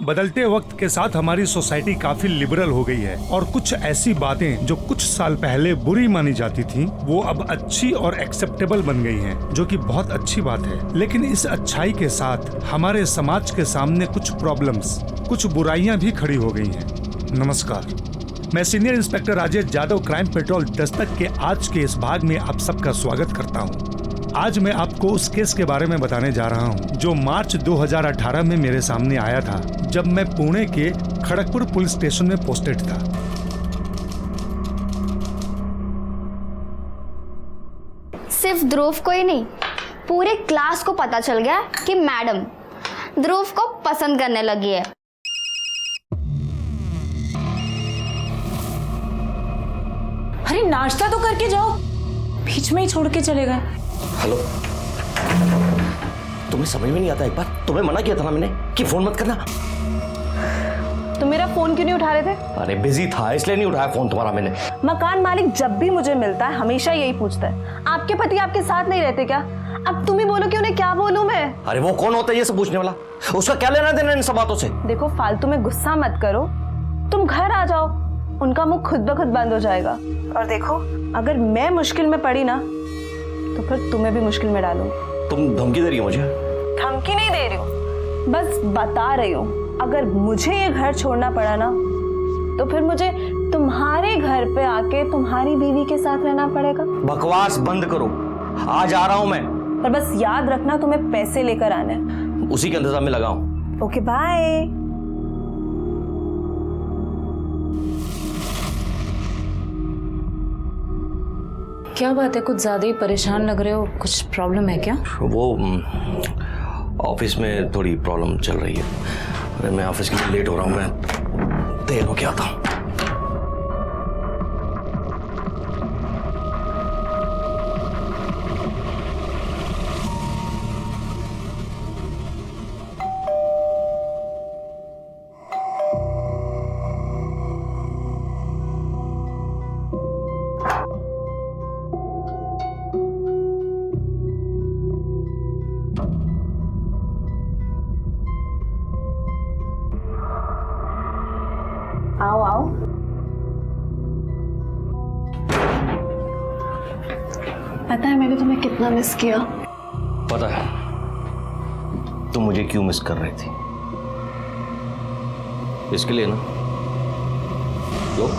बदलते वक्त के साथ हमारी सोसाइटी काफी लिबरल हो गई है और कुछ ऐसी बातें जो कुछ साल पहले बुरी मानी जाती थी वो अब अच्छी और एक्सेप्टेबल बन गई हैं, जो कि बहुत अच्छी बात है। लेकिन इस अच्छाई के साथ हमारे समाज के सामने कुछ प्रॉब्लम्स, कुछ बुराइयां भी खड़ी हो गई हैं। नमस्कार, मैं senior inspector Rajesh Yadav, crime petrol Dastak के आज के इस भाग में आप सबका स्वागत करता हूं। आज मैं आपको उस केस के बारे में बताने जा रहा हूं जो मार्च 2018 में मेरे सामने आया था, जब मैं पुणे के खड़गपुर पुलिस स्टेशन में पोस्टेड था। सिर्फ ध्रुव को ही नहीं, पूरे क्लास को पता चल गया कि मैडम ध्रुव को पसंद करने लगी है। अरे नाश्ता तो करके जाओ, बीच में ही छोड़ के चले गए। हेलो, तुम्हें समझ में नहीं आता? एक बार तुम्हें मना किया था ना मैंने कि फोन मत करना। तो मेरा फोन क्यों नहीं उठा रहे थे? अरे बिजी था इसलिए नहीं उठाया फोन तुम्हारा मैंने। मकान मालिक जब भी मुझे मिलता है हमेशा यही पूछता है, आपके पति आपके साथ नहीं रहते क्या? अब तुम ही बोलो कि उन्हें क्या बोलूं मैं? अरे वो कौन होता है ये सब पूछने वाला? उसका क्या लेना देना इन सब बातों से? देखो, फालतू में गुस्सा मत करो, तुम घर आ जाओ, उनका मुंह खुद ब खुद बंद हो जाएगा। और देखो, अगर मैं मुश्किल में पड़ी ना तो फिर तुम्हें भी मुश्किल में डालूं। तुम धमकी दे रही हो मुझे? धमकी नहीं दे रही हूँ, बस बता रही हूँ, अगर मुझे ये घर छोड़ना पड़ा ना तो फिर मुझे तुम्हारे घर पे आके तुम्हारी बीवी के साथ रहना पड़ेगा। बकवास बंद करो, आज आ रहा हूँ मैं। पर बस याद रखना तुम्हें पैसे लेकर आने हैं। उसी के इंतजाम में लगा हूँ। Okay bye. क्या बात है, कुछ ज्यादा ही परेशान लग रहे हो, कुछ प्रॉब्लम है क्या? वो ऑफिस में थोड़ी प्रॉब्लम चल रही है। अरे मैं ऑफिस के लिए लेट हो रहा हूँ, मैं देर हो के आता हूँ। आओ आओ। पता है मैंने तुम्हें कितना मिस किया? पता है तुम मुझे क्यों मिस कर रही थी, इसके लिए ना। लो,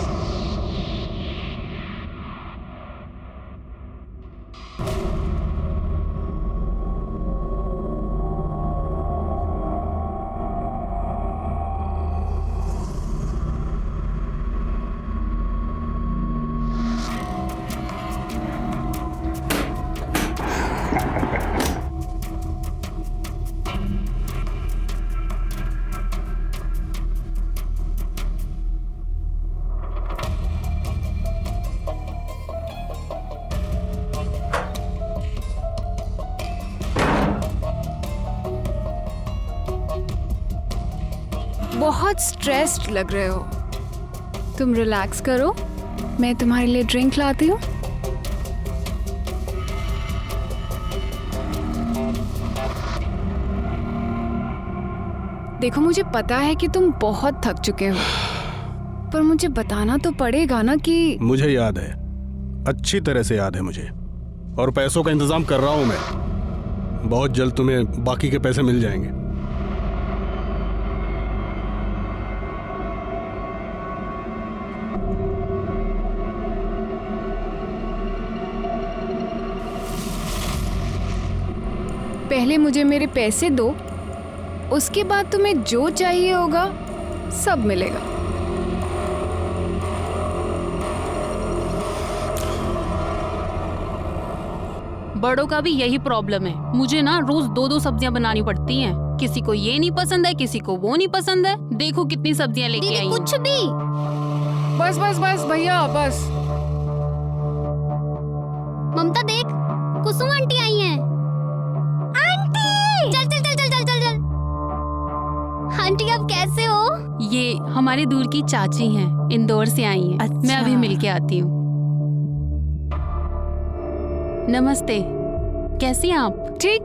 बहुत स्ट्रेस्ड लग रहे हो, तुम रिलैक्स करो, मैं तुम्हारे लिए ड्रिंक लाती हूँ। देखो, मुझे पता है कि तुम बहुत थक चुके हो, पर मुझे बताना तो पड़ेगा ना कि... मुझे याद है, अच्छी तरह से याद है मुझे, और पैसों का इंतजाम कर रहा हूं मैं। बहुत जल्द तुम्हें बाकी के पैसे मिल जाएंगे। पहले मुझे मेरे पैसे दो, उसके बाद तुम्हें जो चाहिए होगा सब मिलेगा। बड़ों का भी यही प्रॉब्लम है, मुझे ना रोज दो दो सब्जियां बनानी पड़ती हैं। किसी को ये नहीं पसंद है, किसी को वो नहीं पसंद है। देखो कितनी सब्जियां लेके आई। कुछ भी। बस बस बस भैया बस। ममता देख, कुसुम आंटी आई हैं। आंटी! चल चल चल चल चल चल चल। आंटी आप कैसे हो? ये हमारे दूर की चाची हैं, इंदौर से आई हैं। अच्छा। मैं अभी मिल के आती हूँ। नमस्ते, कैसी हैं आप? ठीक।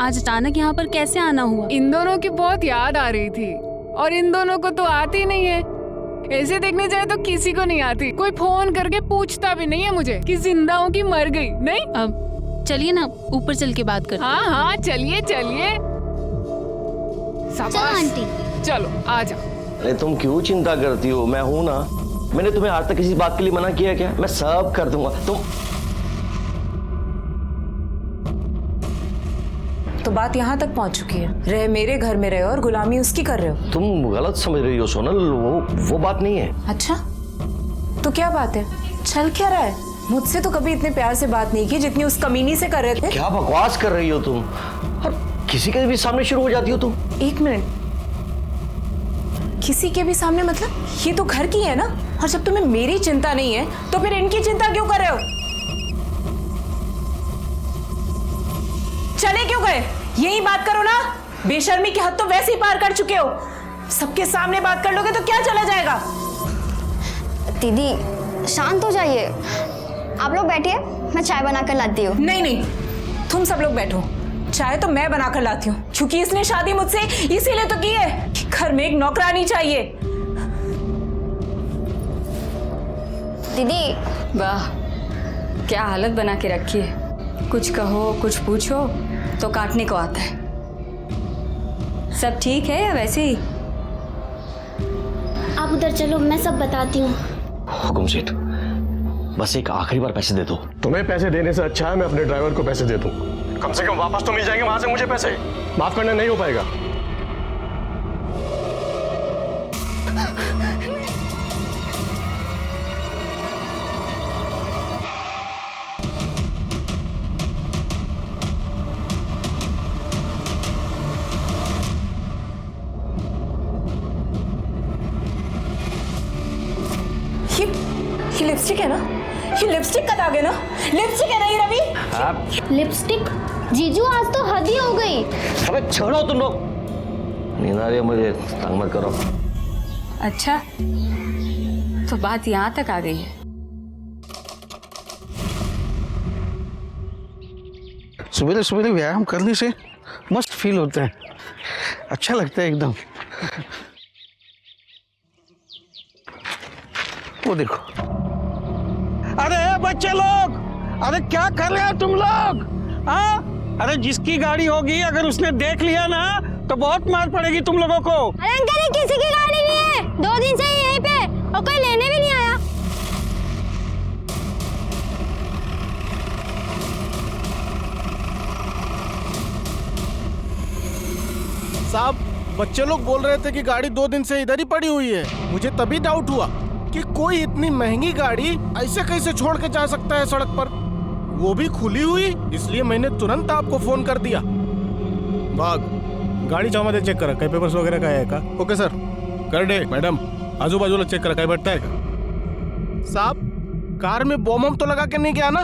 आज अचानक यहाँ पर कैसे आना हुआ? इन दोनों की बहुत याद आ रही थी और इन दोनों को तो आती नहीं है। ऐसे देखने जाए तो किसी को नहीं आती। कोई फोन करके पूछता भी नहीं है मुझे कि जिंदा हूँ कि मर गई। नहीं, अब चलिए ना ऊपर चल के बात करते हैं। हाँ हाँ चलिए चलिए। चलो आंटी। चलो आ जाओ। अरे तुम क्यों चिंता करती हो, मैं हूं ना। मैंने तुम्हें आज तक किसी बात के लिए मना किया क्या? मैं सब कर दूंगा। तो बात यहाँ तक पहुँच चुकी है, रहे मेरे घर में रहे और गुलामी उसकी कर रहे हो। तुम गलत समझ रही हो सोनल, वो बात नहीं है। अच्छा, तो क्या बात है? चल क्या रहा है? मुझसे तो कभी इतने प्यार से बात नहीं की जितनी उस कमीनी से कर रहे थे। क्या बकवास कर रही हो तुम, और किसी के भी सामने शुरू हो जाती हो तुम। एक मिनट, किसी के भी सामने मतलब? ये तो घर की है ना, और जब तुम्हें मेरी चिंता नहीं है तो फिर इनकी चिंता क्यों कर रहे हो? चले क्यों गए? यही बात करो ना। बेशर्मी की हद तो वैसे ही पार कर चुके हो। सबके सामने बात कर लोगे तो क्या चला जाएगा? दीदी शांत हो जाइए। आप लोग बैठिए, मैं चाय बना कर लाती हूँ। नहीं नहीं, तुम सब लोग बैठो। चाय तो मैं बनाकर लाती हूँ, क्योंकि इसने शादी मुझसे इसीलिए तो की है कि घर में एक नौकरानी चाहिए। दीदी वाह, क्या हालत बना के रखी है। कुछ कहो कुछ पूछो तो काटने को आता है। सब ठीक है या वैसे ही? आप उधर चलो, मैं सब बताती हूँ। हुकुम सेठ, बस एक आखिरी बार पैसे दे दो। तुम्हें पैसे देने से अच्छा है मैं अपने ड्राइवर को पैसे दे दूं। कम से कम वापस तो मिल जाएंगे वहां से मुझे पैसे। माफ करना नहीं हो पाएगा। ये लिपस्टिक है ना? ये लिपस्टिक का दाग है ना? लिपस्टिक है ना ये रवि? लिपस्टिक? जीजू आज तो हद ही हो गई। अबे छोड़ो तुम लोग, नींद आ रही है मुझे, तंग मत करो। अच्छा, तो बात यहाँ तक आ गई है। सुबह सुबह व्यायाम करने से मस्त फील होता है, अच्छा लगता है एकदम। वो देखो, अरे बच्चे लोग, अरे क्या कर रहे हो तुम लोग? हाँ, अरे जिसकी गाड़ी होगी अगर उसने देख लिया ना तो बहुत मार पड़ेगी तुम लोगों को। अरे अंकल ये किसी की गाड़ी नहीं है, 2 दिन से ही यहीं पे और कोई लेने भी नहीं आया। साहब, बच्चे लोग बोल रहे थे कि गाड़ी 2 दिन से इधर ही पड़ी हुई है। मुझे तभी डाउट हुआ कि कोई इतनी महंगी गाड़ी ऐसे कैसे छोड़ के जा सकता है सड़क पर, वो भी खुली हुई। इसलिए मैंने तुरंत आपको फोन कर दिया। भाग, गाड़ी जमा दे, चेक करा कई पेपर्स वगैरह का है का? ओके सर, कर दे। मैडम आजू बाजू चेक करा कई बैठता है का? साहब, कार में बम तो लगा के नहीं गया ना?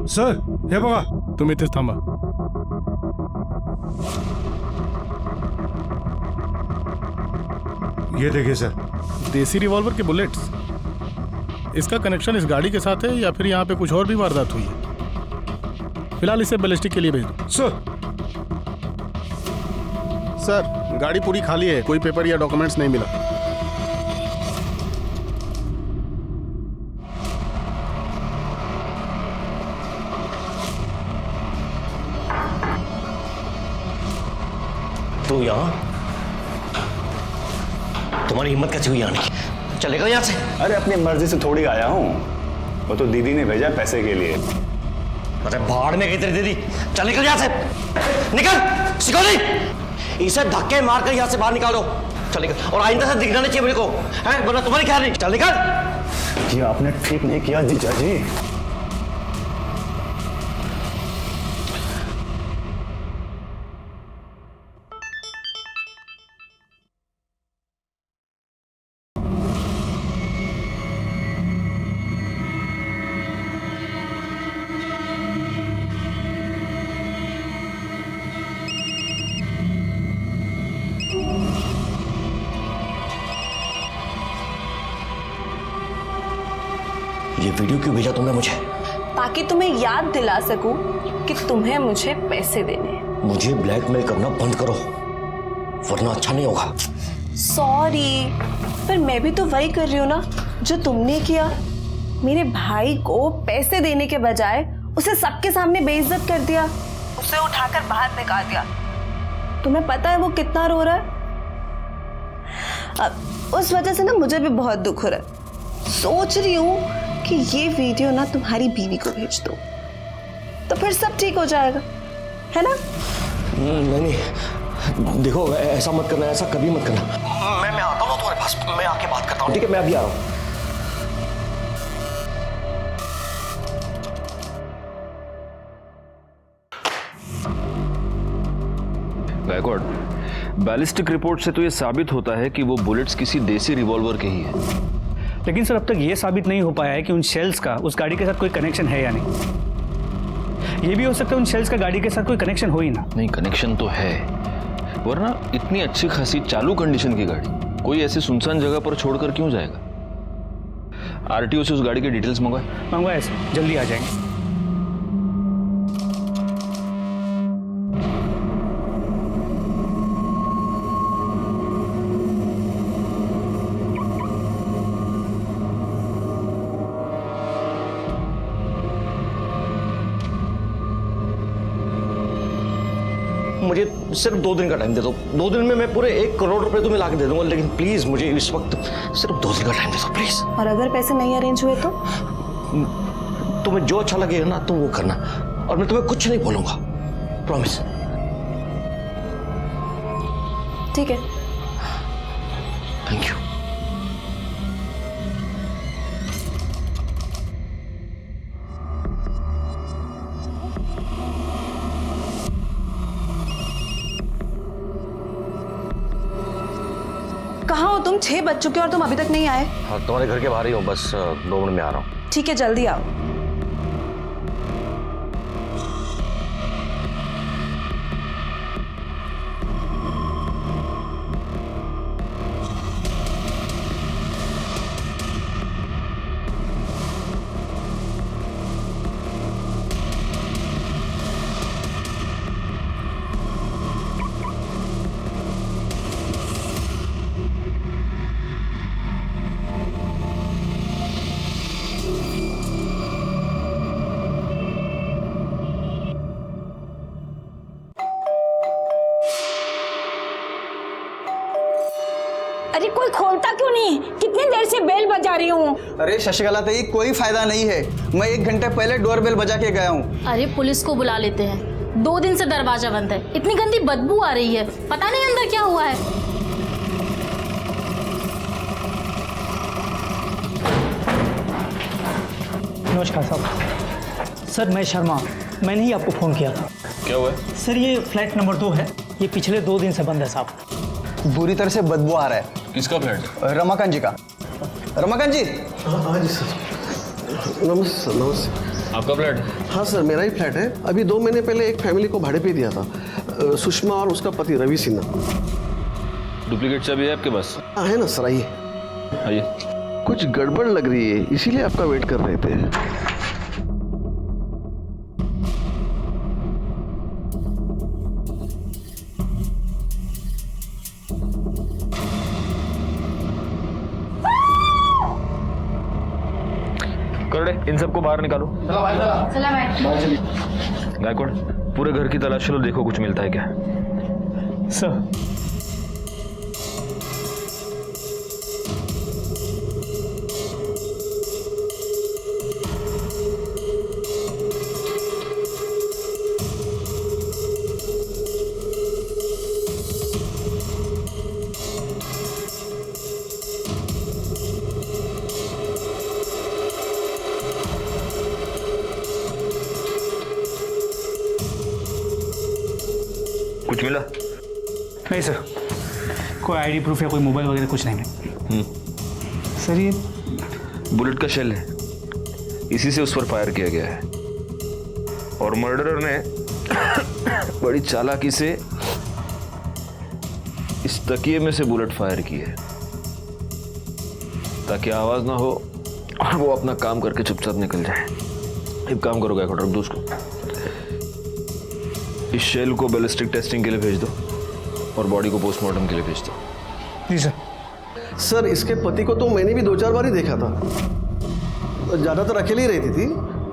सर हे बघा, तुम इथेच थांबा। ये देखिए सर, देसी रिवॉल्वर के बुलेट्स। इसका कनेक्शन इस गाड़ी के साथ है या फिर यहाँ पे कुछ और भी वारदात हुई है? फिलहाल इसे बैलिस्टिक के लिए भेज दो। सर, गाड़ी पूरी खाली है, कोई पेपर या डॉक्यूमेंट्स नहीं मिला। तू यहाँ, तुम्हारी हिम्मत कैसे हुई आने की? चलेगा यहाँ से? अरे अपनी मर्जी से थोड़ी आया हूँ, वो तो दीदी ने भेजा पैसे के लिए। अरे भाड़ में गई तेरी दीदी, चल निकल यहाँ से, निकल। सिकोली, इसे धक्के मारकर यहाँ से बाहर निकालो। चल निकल, और आइंदा से दिखना नहीं चाहिए मेरे को, हैं? वरना तुम्हारी ख्याल नहीं। चल निकल। ये आपने ठीक नहीं किया जीजा जी। ये वीडियो क्यों भेजा तुमने मुझे? ताकि तुम्हें याद दिला सकूं कि तुम्हें मुझे पैसे देने हैं। मुझे ब्लैकमेल करना बंद करो, वरना अच्छा नहीं होगा। सॉरी, पर मैं भी तो वही कर रही हूँ ना जो तुमने किया। मेरे भाई को पैसे देने के बजाय उसे सबके सामने बेइज्जत कर दिया, उसे उठाकर बाहर निकाल दिया। तुम्हें पता है वो कितना रो रहा है? अब उस वजह से ना मुझे भी बहुत दुख हो रहा है। सोच रही हूँ कि ये वीडियो ना तुम्हारी बीवी को भेज दो, तो फिर सब ठीक हो जाएगा, है ना? नहीं, देखो ऐसा मत करना, ऐसा कभी मत करना। मैं आता हूँ तुम्हारे पास, मैं आके बात करता हूँ, ठीक है? मैं अभी आ रहा हूँ। गायकवाड़, बैलिस्टिक रिपोर्ट से तो ये साबित होता है कि वो बुलेट्स किसी देसी रिवॉल्वर के ही है। लेकिन सर अब तक ये साबित नहीं हो पाया है कि उन शेल्स का उस गाड़ी के साथ कोई कनेक्शन है या नहीं। ये भी हो सकता है उन शेल्स का गाड़ी के साथ कोई कनेक्शन हो ही ना। नहीं, कनेक्शन तो है, वरना इतनी अच्छी खासी चालू कंडीशन की गाड़ी कोई ऐसी सुनसान जगह पर छोड़कर क्यों जाएगा? आरटीओ से उस गाड़ी के डिटेल्स मंगवाए सर, जल्दी आ जाएंगे। मुझे सिर्फ 2 दिन का टाइम दे दो। 2 दिन में मैं पूरे 1 करोड़ रुपए तुम्हें ला के दे दूंगा, लेकिन प्लीज मुझे इस वक्त सिर्फ 2 दिन का टाइम दे दो प्लीज। और अगर पैसे नहीं अरेंज हुए तो? तुम्हें जो अच्छा लगेगा ना तुम वो करना, और मैं तुम्हें कुछ नहीं बोलूंगा, प्रॉमिस। ठीक है। Thank you. कहाँ हो तुम? 6 बज चुके और तुम अभी तक नहीं आए। हाँ, तुम्हारे घर के बाहर ही हूँ, बस 2 मिनट में आ रहा हूँ। ठीक है, जल्दी आओ। अरे कोई खोलता क्यों नहीं? कितनी देर से बेल बजा रही हूँ। अरे शशिकला ताई, कोई फायदा नहीं है। मैं 1 घंटे पहले डोरबेल बजा के गया हूँ। अरे पुलिस को बुला लेते हैं, 2 दिन से दरवाजा बंद है, इतनी गंदी बदबू आ रही है, पता नहीं अंदर क्या हुआ है। नमस्कार साहब। सर मैं शर्मा, मैंने ही आपको फ़ोन किया था। क्या हुआ है? सर ये फ्लैट नंबर 2 है, ये पिछले 2 दिन से बंद है साहब। बुरी तरह से बदबू आ रहा है। किसका फ्लैट? रमाकांत जी का। रमाकांत जी। हाँ जी सर। नमस्ते। आपका फ्लैट? हाँ सर, मेरा ही फ्लैट है। अभी 2 महीने पहले एक फैमिली को भाड़े पे दिया था, सुषमा और उसका पति रवि सिन्हा। डुप्लीकेट चाबी है आपके पास? हाँ है ना सर, आइए। आइए। कुछ गड़बड़ लग रही है, इसीलिए आपका वेट कर रहे थे। इन सबको बाहर निकालो। गायकवाड़, पूरे घर की तलाश लो, देखो कुछ मिलता है क्या। सर कुछ मिला? नहीं सर, कोई आईडी प्रूफ या कोई मोबाइल वगैरह कुछ नहीं है। सर ये बुलेट का शेल है, इसी से उस पर फायर किया गया है, और मर्डरर ने बड़ी चालाकी से इस तकिए में से बुलेट फायर की है ताकि आवाज ना हो और वो अपना काम करके चुपचाप निकल जाए। एक काम करो गायकवाड़, रख दो उसको। इस शेल को बैलिस्टिक टेस्टिंग के लिए भेज दो और बॉडी को पोस्टमार्टम के लिए भेज दो। जी सर। सर इसके पति को तो मैंने भी 2-4 बार ही देखा था, ज़्यादातर अकेले ही रहती थी।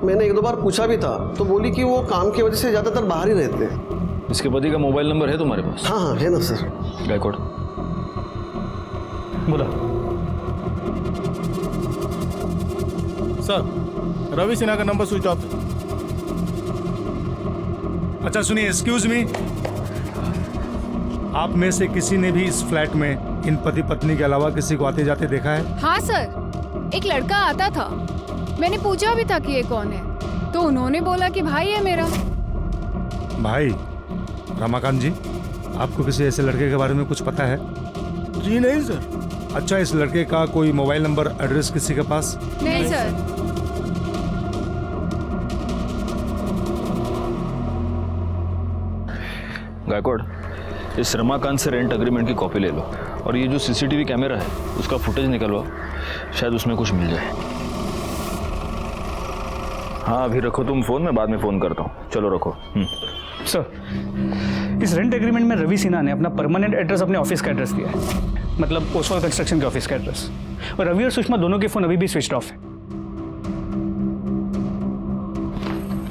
मैंने 1-2 बार पूछा भी था तो बोली कि वो काम की वजह से ज़्यादातर बाहर ही रहते हैं। इसके पति का मोबाइल नंबर है तुम्हारे पास? हाँ हाँ है ना सर। गायकवाड़ बोला। सर रवि सिन्हा का नंबर स्विच ऑफ है। अच्छा सुनिए, एक्सक्यूज मी, आप में से किसी ने भी इस फ्लैट में इन पति पत्नी के अलावा किसी को आते जाते देखा है? हाँ सर, एक लड़का आता था, मैंने पूछा भी था कि ये कौन है, तो उन्होंने बोला कि भाई है मेरा। भाई? रमाकांत जी, आपको किसी ऐसे लड़के के बारे में कुछ पता है? जी नहीं सर। अच्छा, इस लड़के का कोई मोबाइल नंबर, एड्रेस किसी के पास? नहीं सर। गायकवाड़, इस रमाकांत से रेंट एग्रीमेंट की कॉपी ले लो और ये जो सीसीटीवी कैमरा है उसका फुटेज निकलवाओ, शायद उसमें कुछ मिल जाए। हाँ अभी रखो तुम फोन, मैं बाद में फोन करता हूँ। चलो रखो। सर, इस रेंट एग्रीमेंट में रवि सिन्हा ने अपना परमानेंट एड्रेस अपने ऑफिस का एड्रेस दिया है, मतलब ओसवाल कंस्ट्रक्शन के ऑफिस का एड्रेस। और रवि और सुषमा दोनों के फोन अभी भी स्विच ऑफ है।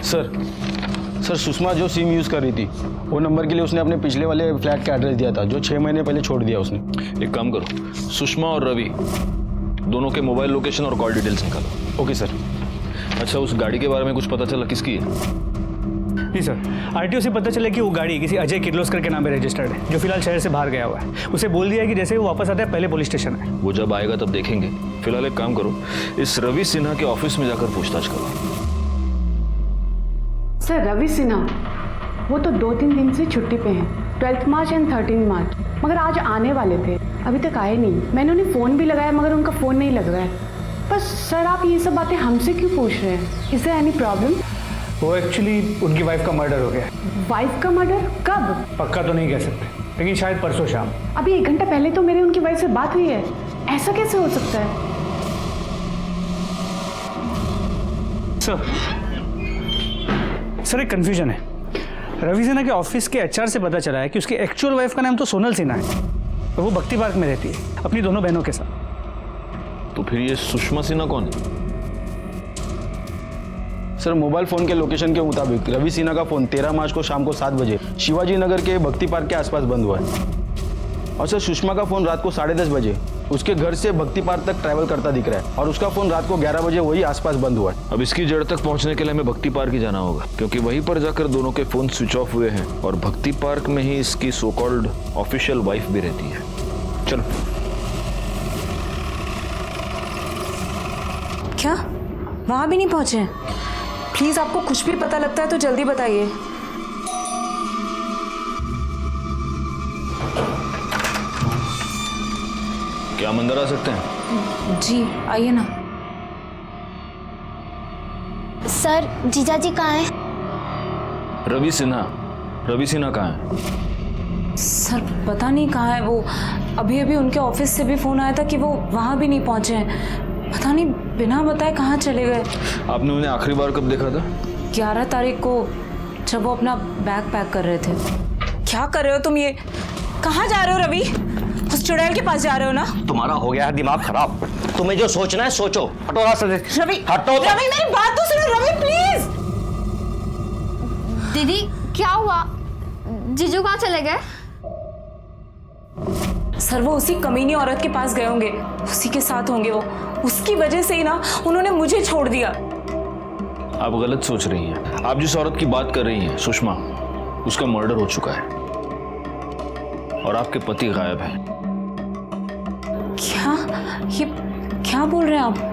सर सुषमा जो सिम यूज़ कर रही थी वो नंबर के लिए उसने अपने पिछले वाले फ्लैट का एड्रेस दिया था जो 6 महीने पहले छोड़ दिया उसने। एक काम करो, सुषमा और रवि दोनों के मोबाइल लोकेशन और कॉल डिटेल्स निकालो। Okay sir. अच्छा, उस गाड़ी के बारे में कुछ पता चला किसकी है? जी सर, आरटीओ से पता चला कि वो गाड़ी किसी अजय किर्लोस्कर के नाम पे रजिस्टर्ड है, जो फिलहाल शहर से बाहर गया हुआ है। उसे बोल दिया है कि जैसे वो वापस आता है पहले पुलिस स्टेशन है। वो जब आएगा तब देखेंगे। फिलहाल एक काम करो, इस रवि सिन्हा के ऑफिस में जाकर पूछताछ करो। सर रवि सिन्हा वो तो 2-3 दिन से छुट्टी पे हैं, 12 मार्च एंड 13 मार्च, मगर आज आने वाले थे, अभी तक आए नहीं। मैंने उन्हें फ़ोन भी लगाया मगर उनका फ़ोन नहीं लग रहा है। बस सर आप ये सब बातें हमसे क्यों पूछ रहे हैं? Is there any problem? वो एक्चुअली उनकी वाइफ का मर्डर हो गया। वाइफ का मर्डर? कब? पक्का तो नहीं कह सकते, लेकिन शायद परसों शाम। अभी 1 घंटा पहले तो मेरी उनकी वाइफ से बात हुई है, ऐसा कैसे हो सकता है? सर एक कंफ्यूजन है। रवि सिन्हा के ऑफिस के एचआर से पता चला है कि उसकी एक्चुअल वाइफ का नाम तो सोनल सिन्हा है और वो भक्ति पार्क में रहती है अपनी दोनों बहनों के साथ। तो फिर ये सुषमा सिन्हा कौन है? सर मोबाइल फ़ोन के लोकेशन के मुताबिक रवि सिन्हा का फ़ोन 13 मार्च को शाम को 7 बजे शिवाजी नगर के भक्ति पार्क के आसपास बंद हुआ है। और सर सुषमा का फ़ोन रात को 10:30 बजे उसके घर से भक्ति पार्क तक ट्रैवल करता दिख रहा है और उसका फ़ोन रात को 11 बजे वही आसपास बंद हुआ है। अब इसकी जड़ तक पहुंचने के लिए हमें भक्ति पार्क ही जाना होगा, क्योंकि वहीं पर जाकर दोनों के फ़ोन स्विच ऑफ हुए हैं और भक्ति पार्क में ही इसकी सो कॉल्ड ऑफिशियल वाइफ भी रहती है। चलो। क्या वहां भी नहीं पहुंचे? प्लीज आपको कुछ भी पता लगता है तो जल्दी बताइए। क्या हम अंदर आ सकते हैं? जी आइए ना। सर जीजा जी कहाँ हैं? रवि सिन्हा कहाँ है? सर पता नहीं कहाँ है वो। अभी अभी उनके ऑफिस से भी फोन आया था कि वो वहाँ भी नहीं पहुँचे हैं। पता नहीं बिना बताए कहाँ चले गए। आपने उन्हें आखिरी बार कब देखा था? 11 तारीख को, जब वो अपना बैग पैक कर रहे थे। क्या कर रहे हो तुम? ये कहाँ जा रहे हो रवि? उस चुड़ैल के पास जा रहे हो ना? तुम्हारा हो गया है दिमाग खराब। तुम्हें जो सोचना है सोचो। हटो रास्ते से। रवि हटो। रवि मेरी बात तो सुनो रवि प्लीज। दीदी क्या हुआ? जीजू कहाँ चले गए? सर वो उसी कमीनी औरत के पास गए होंगे, उसी के साथ होंगे वो। उसकी वजह से ही ना उन्होंने मुझे छोड़ दिया। आप गलत सोच रही हैं। आप जिस औरत की बात कर रही हैं सुषमा, उसका मर्डर हो चुका है और आपके पति गायब हैं। क्या? ये क्या बोल रहे हैं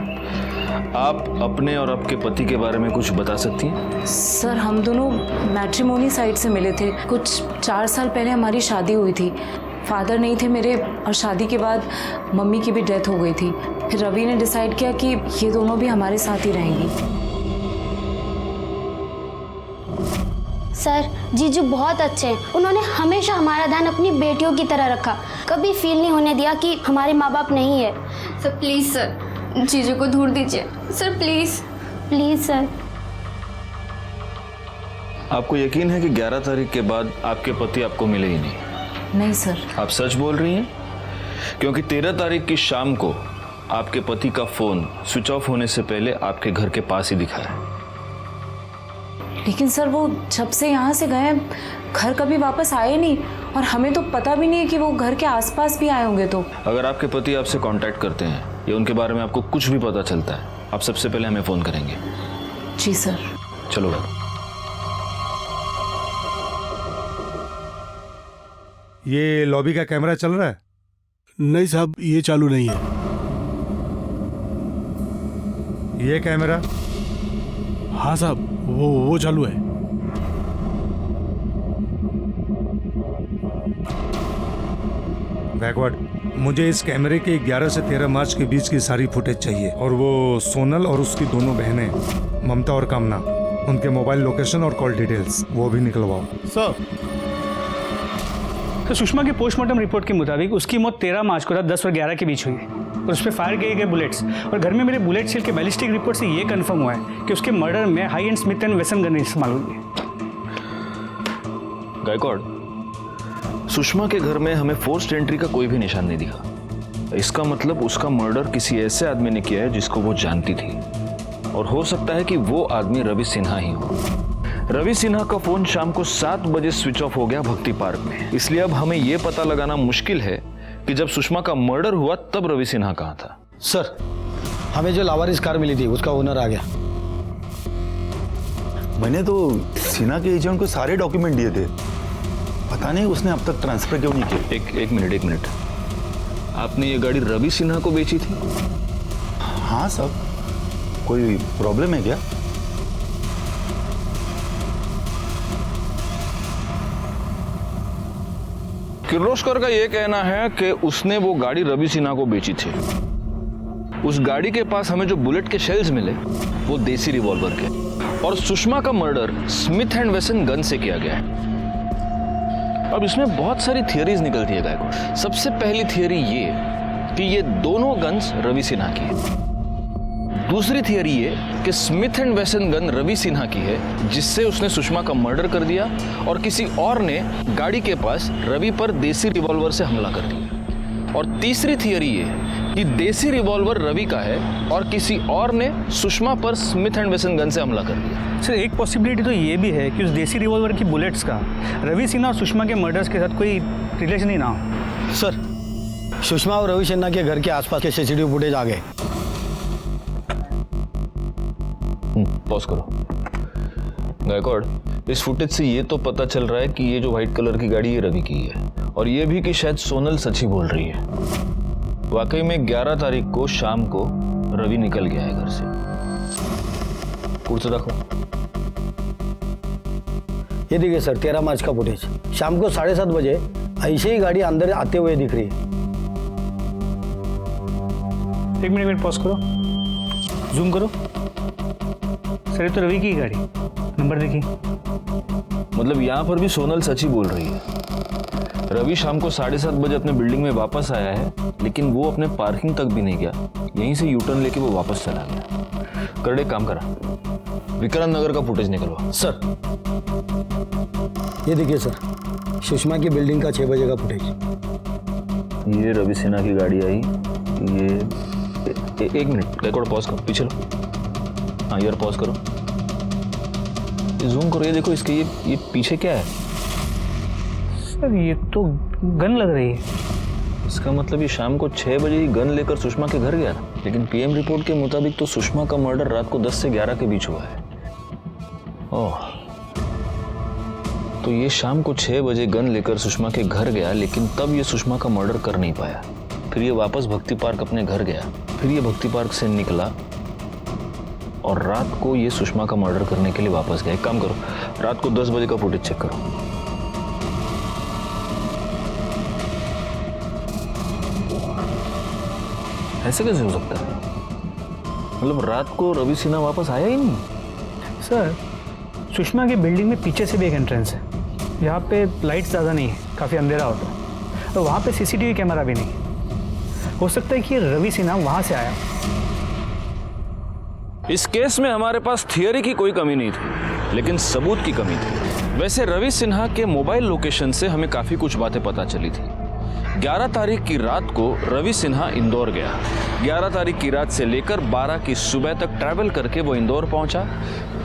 आप अपने और आपके पति के बारे में कुछ बता सकती हैं? सर हम दोनों मैट्रिमोनी साइट से मिले थे। कुछ 4 साल पहले हमारी शादी हुई थी। फादर नहीं थे मेरे और शादी के बाद मम्मी की भी डेथ हो गई थी। फिर रवि ने डिसाइड किया कि ये दोनों भी हमारे साथ ही रहेंगी। सर जीजू बहुत अच्छे हैं, उन्होंने हमेशा हमारा ध्यान अपनी बेटियों की तरह रखा, कभी फील नहीं होने दिया कि हमारे माँ बाप नहीं है। सर प्लीज़ सर जीजू को दूर दीजिए सर, प्लीज़ प्लीज़ सर। आपको यकीन है कि 11 तारीख के बाद आपके पति आपको मिले ही नहीं? नहीं सर। आप सच बोल रही हैं? क्योंकि 13 तारीख की शाम को आपके पति का फोन स्विच ऑफ होने से पहले आपके घर के पास ही दिखा है। लेकिन सर वो जब से यहाँ से गए घर कभी वापस आए नहीं, और हमें तो पता भी नहीं है कि वो घर के आसपास भी आए होंगे। तो अगर आपके पति आपसे कांटेक्ट करते हैं या उनके बारे में आपको कुछ भी पता चलता है, आप सबसे पहले हमें फोन करेंगे। जी सर। चलो ये लॉबी का कैमरा चल रहा है? नहीं साहब, ये चालू नहीं है। ये कैमरा? हाँ साहब, वो चालू है। बैकवर्ड, मुझे इस कैमरे के 11 से 13 मार्च के बीच की सारी फुटेज चाहिए, और वो सोनल और उसकी दोनों बहनें ममता और कामना, उनके मोबाइल लोकेशन और कॉल डिटेल्स वो भी निकलवाओ। सर, तो सुषमा के पोस्टमार्टम रिपोर्ट के मुताबिक उसकी मौत 13 मार्च को रात 10 और 11 के बीच हुई और उस पर फायर किए गए बुलेट्स, और घर में मेरे बुलेट शेल के बैलिस्टिक रिपोर्ट से ये कंफर्म हुआ है कि उसके मर्डर में high and Smith and Wesson gun इस्तेमाल हुई है। गायकवाड़, सुषमा के घर में हमें फोर्स्ड एंट्री का कोई भी निशान नहीं दिखा। इसका मतलब उसका मर्डर किसी ऐसे आदमी ने किया है जिसको वो जानती थी, और हो सकता है कि वो आदमी रवि सिन्हा ही हो। रवि सिन्हा का फोन शाम को 7 बजे स्विच ऑफ हो गया भक्ति पार्क में, इसलिए अब हमें यह पता लगाना मुश्किल है कि जब सुषमा का मर्डर हुआ तब रवि सिन्हा कहाँ था। सर, हमें जो लावारिस कार मिली थी उसका ओनर आ गया। मैंने तो सिन्हा के एजेंट को सारे डॉक्यूमेंट दिए थे, पता नहीं उसने अब तक ट्रांसफर क्यों नहीं किया। एक मिनट, आपने ये गाड़ी रवि सिन्हा को बेची थी? हाँ साहब, कोई प्रॉब्लम है क्या? किर्लोस्कर का यह कहना है कि उसने वो गाड़ी रवि सिन्हा को बेची थी। उस गाड़ी के पास हमें जो बुलेट के शेल्स मिले वो देसी रिवॉल्वर के, और सुषमा का murder Smith and Wesson gun से किया गया है। अब इसमें बहुत सारी थियरीज निकलती है गायकवाड़। सबसे पहली थियरी ये कि ये दोनों गन्स रवि सिन्हा की है। दूसरी थियरी ये कि Smith and Wesson gun Ravi Sinha की है जिससे उसने सुषमा का मर्डर कर दिया, और किसी और ने गाड़ी के पास रवि पर देसी रिवॉल्वर से हमला कर दिया। और तीसरी थियरी ये कि देसी रिवॉल्वर रवि का है और किसी और ने सुषमा पर स्मिथ एंड वेसन गन से हमला कर दिया। सर, एक पॉसिबिलिटी तो ये भी है कि उस देसी रिवॉल्वर की बुलेट्स का रवि सिन्हा और सुषमा के मर्डर्स के साथ कोई रिलेशन ही ना हो। सर, सुषमा और रवि सिन्हा के घर के आसपास के सीसीटीवी फुटेज आ गए। पॉज करो। गायकवाड़, इस फुटेज से ये तो पता चल रहा है कि ये जो व्हाइट कलर की गाड़ी ये रवि की है, और ये भी कि शायद सोनल सच ही बोल रही है। वाकई में 11 तारीख को शाम को रवि निकल गया है घर से। कुर्सी रखो। ये देखिए सर, 13 मार्च का फुटेज। शाम को 7:30 बजे ऐसे ही गाड़ी अंदर आते हुए दिख रही है। एक मिनट पॉज करो, जूम करो। सर, ये तो रवि की गाड़ी, नंबर देखिए। मतलब यहाँ पर भी सोनल सच ही बोल रही है। रवि शाम को 7:30 बजे अपने बिल्डिंग में वापस आया है, लेकिन वो अपने पार्किंग तक भी नहीं गया, यहीं से यू टर्न लेके वो वापस चला गया। करड़े काम करा, विक्रांत नगर का फुटेज निकलवा। सर, ये देखिए सर, सुषमा की बिल्डिंग का 6 बजे का फुटेज। ये रवि सिन्हा की गाड़ी आई। ये एक मिनट, रिकॉर्ड पॉज करो, पीछे लो। हाँ, यार पॉज करो, जूम करो। ये देखो, इसके ये पीछे क्या है? सर, ये तो गन लग रही है। इसका मतलब ये शाम को 6 बजे ही गन लेकर सुषमा के घर गया था, लेकिन पीएम रिपोर्ट के मुताबिक तो सुषमा का मर्डर रात को 10 से 11 के बीच हुआ है। ओह, तो ये शाम को 6 बजे गन लेकर सुषमा के घर गया, लेकिन तब ये सुषमा का मर्डर कर नहीं पाया। फिर ये वापस भक्ति पार्क अपने घर गया, फिर ये भक्ति पार्क से निकला और रात को ये सुषमा का मर्डर करने के लिए वापस गया। एक काम करो, रात को 10 बजे का फुटेज चेक करो। ऐसे कैसे हो सकता है? मतलब रात को रवि सिन्हा वापस आया ही नहीं? सर, सुषमा की बिल्डिंग में पीछे से भी एक एंट्रेंस है, यहाँ पे लाइट्स ज़्यादा नहीं है, काफ़ी अंधेरा होता है, और वहाँ पे सीसीटीवी कैमरा भी नहीं। हो सकता है कि रवि सिन्हा वहाँ से आया। इस केस में हमारे पास थियरी की कोई कमी नहीं थी। लेकिन सबूत की कमी थी। वैसे रवि सिन्हा के मोबाइल लोकेशन से हमें काफी कुछ बातें पता चली थी। 11 तारीख की रात को रवि सिन्हा इंदौर गया। 11 तारीख की रात से लेकर 12 की सुबह तक ट्रैवल करके वो इंदौर पहुंचा।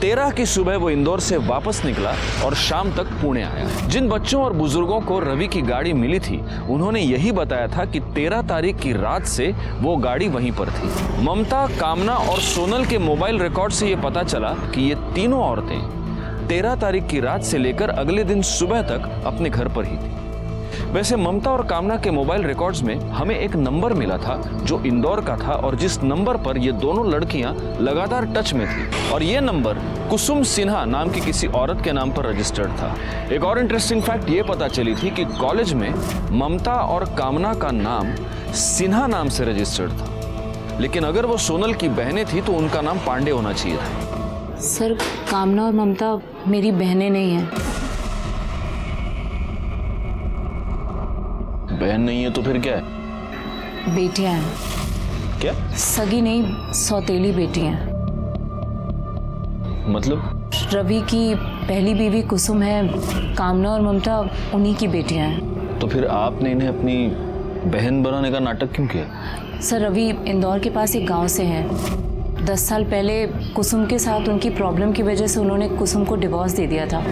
13 की सुबह वो इंदौर से वापस निकला और शाम तक पुणे आया। जिन बच्चों और बुजुर्गों को रवि की गाड़ी मिली थी, उन्होंने यही बताया था कि 13 तारीख की रात से वो गाड़ी वहीं पर थी। ममता, कामना और सोनल के मोबाइल रिकॉर्ड से ये पता चला कि ये तीनों औरतें 13 तारीख की रात से लेकर अगले दिन सुबह तक अपने घर पर ही थी। वैसे ममता और कामना के मोबाइल रिकॉर्ड्स में हमें एक नंबर मिला था जो इंदौर का था और जिस नंबर पर ये दोनों लड़कियां लगातार टच में थी, और ये नंबर कुसुम सिन्हा नाम की किसी औरत के नाम पर रजिस्टर्ड था। एक और इंटरेस्टिंग फैक्ट ये पता चली थी कि कॉलेज में ममता और कामना का नाम सिन्हा नाम से रजिस्टर्ड था, लेकिन अगर वो सोनल की बहनें थी तो उनका नाम पांडे होना चाहिए था। सर, कामना और ममता मेरी बहनें नहीं हैं। बहन नहीं है तो फिर क्या है? बेटियां हैं। क्या? सगी नहीं, सौतेली बेटियां। मतलब? रवि की पहली बीवी कुसुम है, कामना और ममता उन्हीं की बेटियां हैं। तो फिर आपने इन्हें अपनी बहन बनाने का नाटक क्यों किया? सर, रवि इंदौर के पास एक गांव से है। 10 साल पहले कुसुम के साथ उनकी प्रॉब्लम की वजह से उन्होंने कुसुम को डिवोर्स दे दिया था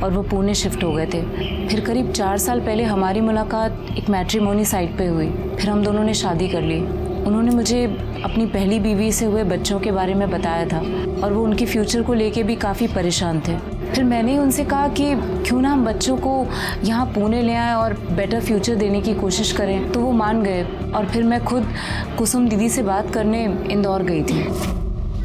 और वो पुणे शिफ्ट हो गए थे। फिर करीब 4 साल पहले हमारी मुलाकात एक मैट्रिमोनी साइट पे हुई। फिर हम दोनों ने शादी कर ली। उन्होंने मुझे अपनी पहली बीवी से हुए बच्चों के बारे में बताया था और वो उनके फ्यूचर को लेके भी काफ़ी परेशान थे। फिर मैंने उनसे कहा कि क्यों ना हम बच्चों को यहाँ पुणे ले आएँ और बेटर फ्यूचर देने की कोशिश करें, तो वो मान गए। और फिर मैं खुद कुसुम दीदी से बात करने इंदौर गई थी।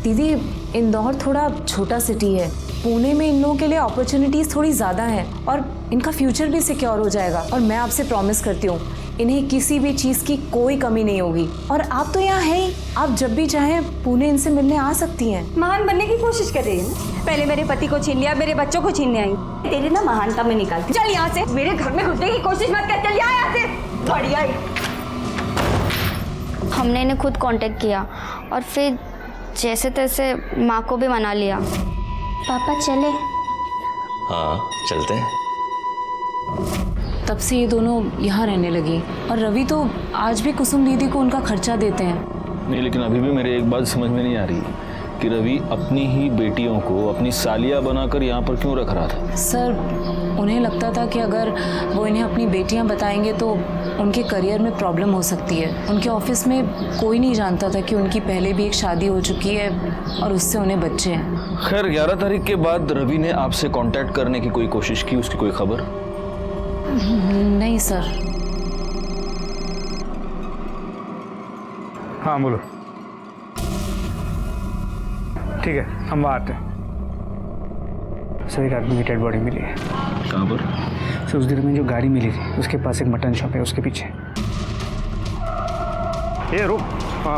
दीदी, इंदौर थोड़ा छोटा सिटी है। पुणे में इन लोगों के लिए अपॉर्चुनिटीज़ थोड़ी ज़्यादा हैं और इनका फ्यूचर भी सिक्योर हो जाएगा। और मैं आपसे प्रॉमिस करती हूँ, इन्हें किसी भी चीज़ की कोई कमी नहीं होगी। और आप तो यहाँ हैं ही, आप जब भी चाहें पुणे इनसे मिलने आ सकती हैं। महान बनने की कोशिश कर रही है ना। पहले मेरे पति को छीन लिया, मेरे बच्चों को छीनने आई। तेरी ना महानता में निकालती। चल यहाँ से, मेरे घर में घुसने की कोशिश मत कर। चल यहाँ से, बढ़िया ही। हमने इन्हें खुद कांटेक्ट किया और फिर जैसे तैसे माँ को भी मना लिया। पापा चले? हाँ चलते हैं। तब से ये दोनों यहाँ रहने लगी और रवि तो आज भी कुसुम दीदी को उनका खर्चा देते हैं। नहीं, लेकिन अभी भी मेरे एक बात समझ में नहीं आ रही कि रवि अपनी ही बेटियों को अपनी सालिया बनाकर यहाँ पर क्यों रख रहा था? सर, उन्हें लगता था कि अगर वो इन्हें अपनी बेटियां बताएंगे तो उनके करियर में प्रॉब्लम हो सकती है। उनके ऑफिस में कोई नहीं जानता था कि उनकी पहले भी एक शादी हो चुकी है और उससे उन्हें बच्चे हैं। खैर, 11 तारीख के बाद रवि ने आपसे कांटेक्ट करने की कोई कोशिश की? उसकी कोई खबर? नहीं सर। हाँ बोलो। ठीक है, हम वहाँ आते हैं। सर, एक आदमी की डेड बॉडी मिली है। कहाँ पर? सर, उस दिन में जो गाड़ी मिली थी उसके पास एक मटन शॉप है, उसके पीछे। ये रुक,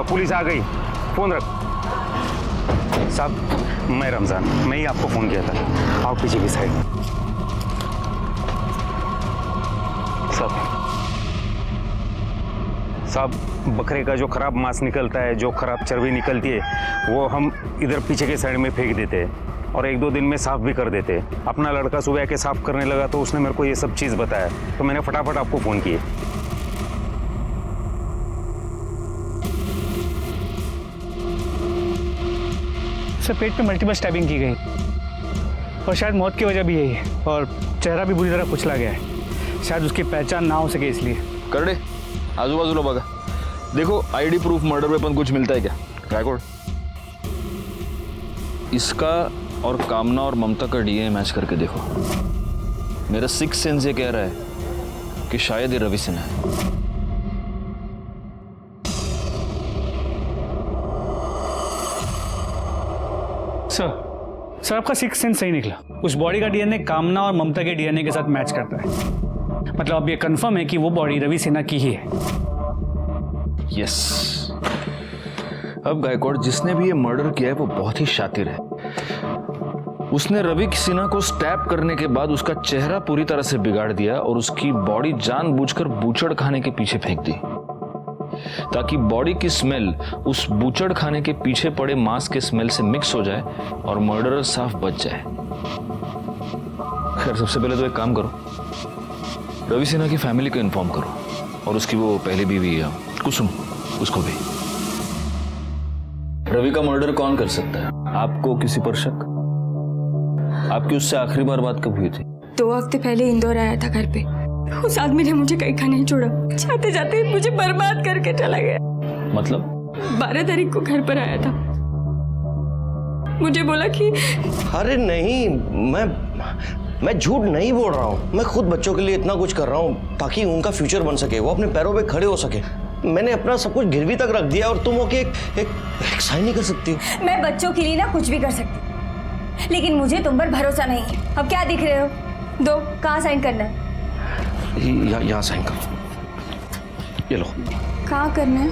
पुलिस आ गई, फोन रख। साहब, मैं रमजान, मैं ही आपको फोन किया था। आओ पीछे की साइड। साहब, बकरे का जो खराब मांस निकलता है, जो खराब चर्बी निकलती है, वो हम इधर पीछे के साइड में फेंक देते हैं और 1-2 दिन में साफ भी कर देते हैं। अपना लड़का सुबह आके साफ करने लगा तो उसने मेरे को ये सब चीज़ बताया, तो मैंने फटाफट आपको फ़ोन किया। सर, पेट पे मल्टीपल स्टैबिंग की गई और शायद मौत की वजह भी यही है और चेहरा भी बुरी तरह कुचला गया है। शायद उसकी पहचान ना हो सके इसलिए। कर दे, आजू बाजू बघा। देखो, आईडी प्रूफ, मर्डर वेपन कुछ मिलता है क्या? गायकवाड़, इसका और कामना और ममता का डीएनए मैच करके देखो। मेरा सिक्स सेंस ये कह रहा है कि शायद ये रवि सिन्हा है। सर, आपका सिक्स सेंस सही निकला। उस बॉडी का डीएनए कामना और ममता के डीएनए के साथ मैच करता है। मतलब अब ये कंफर्म है कि वो बॉडी रवि सिन्हा की ही है। यस। अब गायकवाड़, जिसने भी ये मर्डर किया है वो बहुत ही शातिर है। उसने रवि सिन्हा को स्टैब करने के बाद उसका चेहरा पूरी तरह से बिगाड़ दिया और उसकी बॉडी जानबूझकर बूचड़ खाने के पीछे फेंक दी, ताकि बॉडी की स्मेल उस बूचड़ खाने के पीछे पड़े मांस के स्मेल से मिक्स हो जाए और मर्डरर साफ बच जाए। खैर सबसे पहले तो एक काम करो, रवि सिन्हा की फैमिली को इन्फॉर्म करो और उसकी वो पहली बीवी है कुसुम, उसको भी। रवि का मर्डर कौन कर सकता है? आपको किसी पर शक? आपकी उससे आखिरी बार बात कब हुई थी? 2 हफ्ते पहले इंदौर आया था घर पे। उस आदमी ने मुझे कहीं का नहीं छोड़ा, जाते जाते मुझे बर्बाद करके चला गया। मतलब? 12 तारीख को घर पर आया था, मुझे बोला कि अरे नहीं, मैं झूठ नहीं बोल रहा हूँ। मैं खुद बच्चों के लिए इतना कुछ कर रहा हूँ ताकि उनका फ्यूचर बन सके, वो अपने पैरों पे खड़े हो सके। मैंने अपना सब कुछ गिरवी तक रख दिया और तुम हो के एक साइन नहीं कर सकती हो। मैं बच्चों के लिए ना कुछ भी कर सकती, लेकिन मुझे तुम पर भरोसा नहीं है। अब क्या दिख रहे हो? दो, कहाँ साइन करना है? यहाँ साइन कर। ये लो। कहाँ करना है?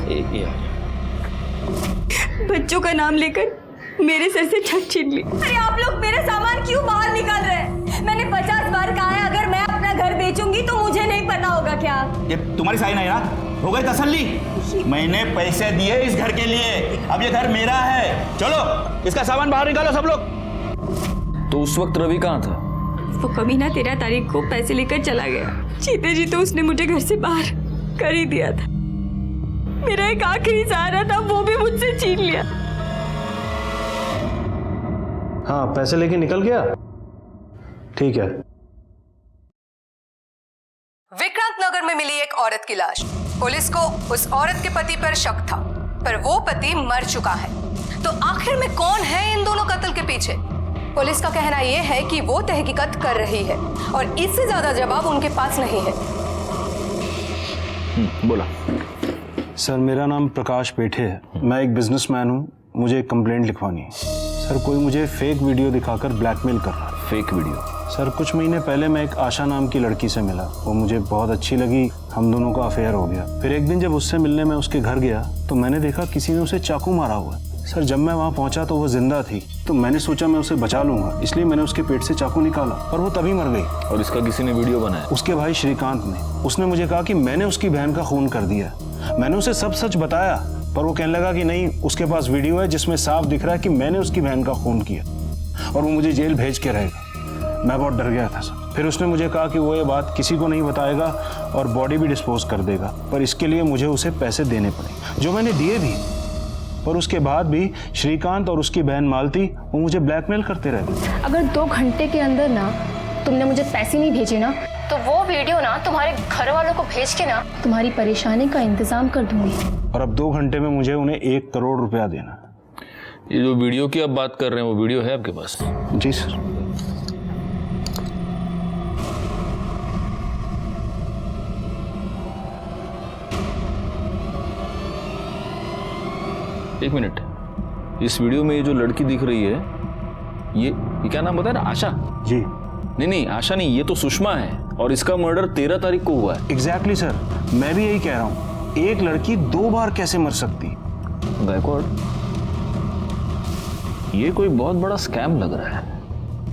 बच्चों का नाम लेकर मेरे सर से छत छीन ली। अरे आप लोग मेरे सामान क्यों बाहर निकाल रहे हैं? मैंने 50 बार कहा है, अगर मैं अपना घर बेचूंगी तो मुझे नहीं पता होगा क्या? ये तुम्हारी साइन है ना? हो गई तसल्ली? मैंने पैसे दिए इस घर के लिए, अब ये घर मेरा है। चलो इसका सामान बाहर निकालो सब लोग। तो उस वक्त रवि कहाँ था? वो कमीना 13 तारीख को पैसे लेकर चला गया। जीते जी तो उसने मुझे घर से बाहर कर ही दिया था। मेरा एक आखिरी सहारा था, वो भी मुझसे छीन लिया। हाँ, पैसे लेके निकल गया। ठीक है। विक्रांत नगर में मिली एक औरत की लाश। पुलिस को उस औरत के पति पर शक था, पर वो पति मर चुका है। तो आखिर में कौन है इन दोनों कत्ल के पीछे? पुलिस का कहना यह है कि वो तहकीकात कर रही है और इससे ज्यादा जवाब उनके पास नहीं है। बोला। सर, मेरा नाम प्रकाश पेठे है। मैं एक बिजनेसमैन हूँ। मुझे एक कंप्लेंट लिखवानी है। सर, कोई मुझे फेक वीडियो दिखाकर ब्लैकमेल कर रहा है। Fake video? सर, कुछ महीने पहले मैं एक आशा नाम की लड़की से मिला। वो मुझे बहुत अच्छी लगी, हम दोनों का अफेयर हो गया। फिर एक दिन जब उससे मिलने मैं उसके घर गया तो मैंने देखा किसी ने उसे चाकू मारा हुआ है। सर, जब मैं वहाँ पहुँचा तो वो जिंदा थी, तो मैंने सोचा मैं उसे बचा लूंगा, इसलिए मैंने उसके पेट से चाकू निकाला और वो तभी मर गई। और इसका किसी ने वीडियो बनाया? उसके भाई श्रीकांत ने। उसने मुझे कहा कि मैंने उसकी बहन का खून कर दिया। मैंने उसे सब सच बताया, पर वो कहने लगा कि नहीं, उसके पास वीडियो है जिसमें साफ दिख रहा है कि मैंने उसकी बहन का खून किया और वो मुझे जेल भेज के रहेगा। मैं बहुत डर गया था सर। फिर उसने मुझे कहा कि वो ये बात किसी को नहीं बताएगा और बॉडी भी डिस्पोज कर देगा, पर इसके लिए मुझे उसे पैसे देने पड़े, जो मैंने दिए भी। और उसके बाद भी श्रीकांत और उसकी बहन मालती वो मुझे ब्लैकमेल करते रहे। अगर 2 घंटे के अंदर ना तुमने मुझे पैसे नहीं भेजे ना, तो वो वीडियो ना तुम्हारे घर वालों को भेज के ना तुम्हारी परेशानी का इंतजाम कर दूंगी। और अब 2 घंटे में मुझे उन्हें 1 करोड़ रुपया देना। ये जो वीडियो की आप बात कर रहे हैं, वो वीडियो है आपके पास? जी सर। एक मिनट, इस वीडियो में ये जो लड़की दिख रही है, ये क्या नाम बताया ना? आशा? जी। नहीं, आशा नहीं, ये तो सुषमा है और इसका मर्डर 13 तारीख को हुआ है। एग्जैक्टली सर, मैं भी यही कह रहा हूँ। एक लड़की 2 बार कैसे मर सकती? बैकवर्ड, ये कोई बहुत बड़ा स्कैम लग रहा है।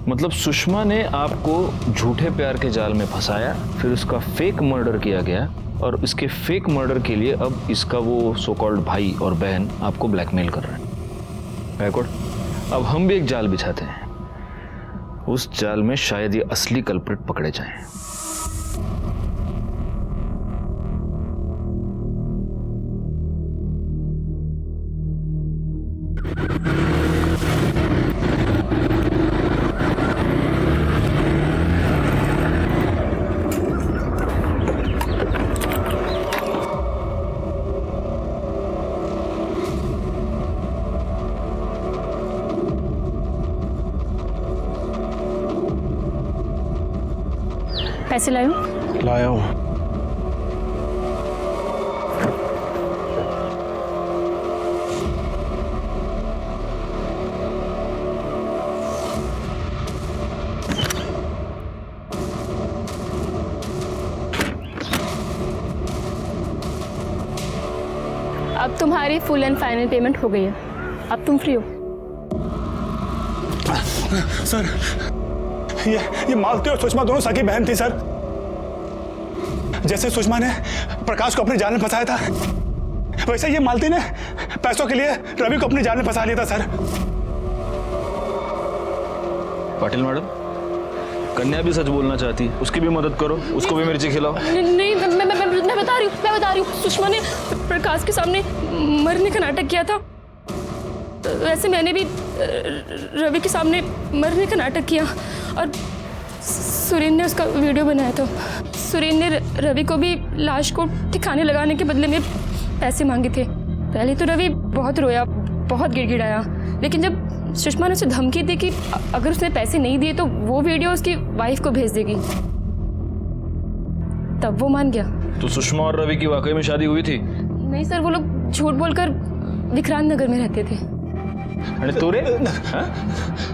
मतलब सुषमा ने आपको झूठे प्यार के जाल में फंसाया, फिर उसका फेक मर्डर किया गया और इसके फेक मर्डर के लिए अब इसका वो सो कॉल्ड भाई और बहन आपको ब्लैकमेल कर रहे हैं। बैकवर्ड, अब हम भी एक जाल बिछाते हैं, उस जाल में शायद ये असली कल्प्रिट पकड़े जाएं। पैसे लायो? लाया हूँ। अब तुम्हारी फुल एंड फाइनल पेमेंट हो गई है, अब तुम फ्री हो। सर, ये मालती और सुषमा दोनों सगी बहन थी सर। जैसे सुषमा ने प्रकाश को अपने जाल में फंसाया था, वैसे ये मालती ने पैसों के लिए रवि को अपने जाल में फंसा लिया था सर। पाटिल मैडम, कन्या भी सच बोलना चाहती, उसकी भी मदद करो, उसको भी मिर्ची खिलाओ। नहीं, मैं बता रही हूँ सुषमा ने प्रकाश के सामने मरने का नाटक किया था। वैसे मैंने भी रवि के सामने मरने का नाटक किया और सुरेंद्र ने उसका वीडियो बनाया था। सुरेंद्र ने रवि को भी लाश को ठिकाने लगाने के बदले में पैसे मांगे थे। पहले तो रवि बहुत रोया, बहुत गिड़गिड़ाया, लेकिन जब सुषमा ने उसे धमकी दी कि अगर उसने पैसे नहीं दिए तो वो वीडियो उसकी वाइफ को भेज देगी, तब वो मान गया। तो सुषमा और रवि की वाकई में शादी हुई थी? नहीं सर, वो लोग झूठ बोलकर विक्रांत नगर में रहते थे। अरे तोरे,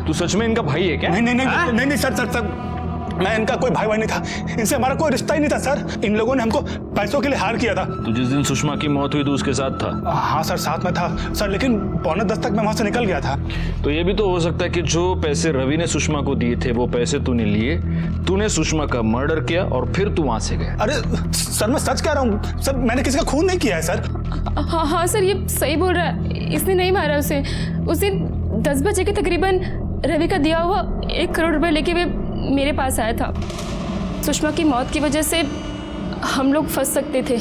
तू सच में इनका भाई है क्या? नहीं सर, मैं इनका कोई भाई नहीं था, इनसे हमारा कोई रिश्ता ही नहीं था सर। इन लोगों ने हमको पैसों के लिए हार किया था। तो जिस दिन सुषमा की मौत हुई तो उसके साथ था? हाँ सर, साथ में था सर, लेकिन 9:45 तक मैं वहां से निकल गया था। तो ये भी तो हो सकता है कि जो पैसे रवि ने सुषमा को दिए थे वो पैसे तूने लिए, तूने सुषमा का मर्डर किया और फिर तू वहां से गया। अरे सर, मैं सच कह रहा हूँ सर, मैंने किसी का खून नहीं किया है सर। हाँ सर, ये सही बोल रहा है, इसने नहीं मारा उसे। उस दिन 10 बजे के तकरीबन रवि का दिया हुआ 1 करोड़ रुपए लेके वे मेरे पास आया था। सुषमा की मौत की वजह से हम लोग फंस सकते थे,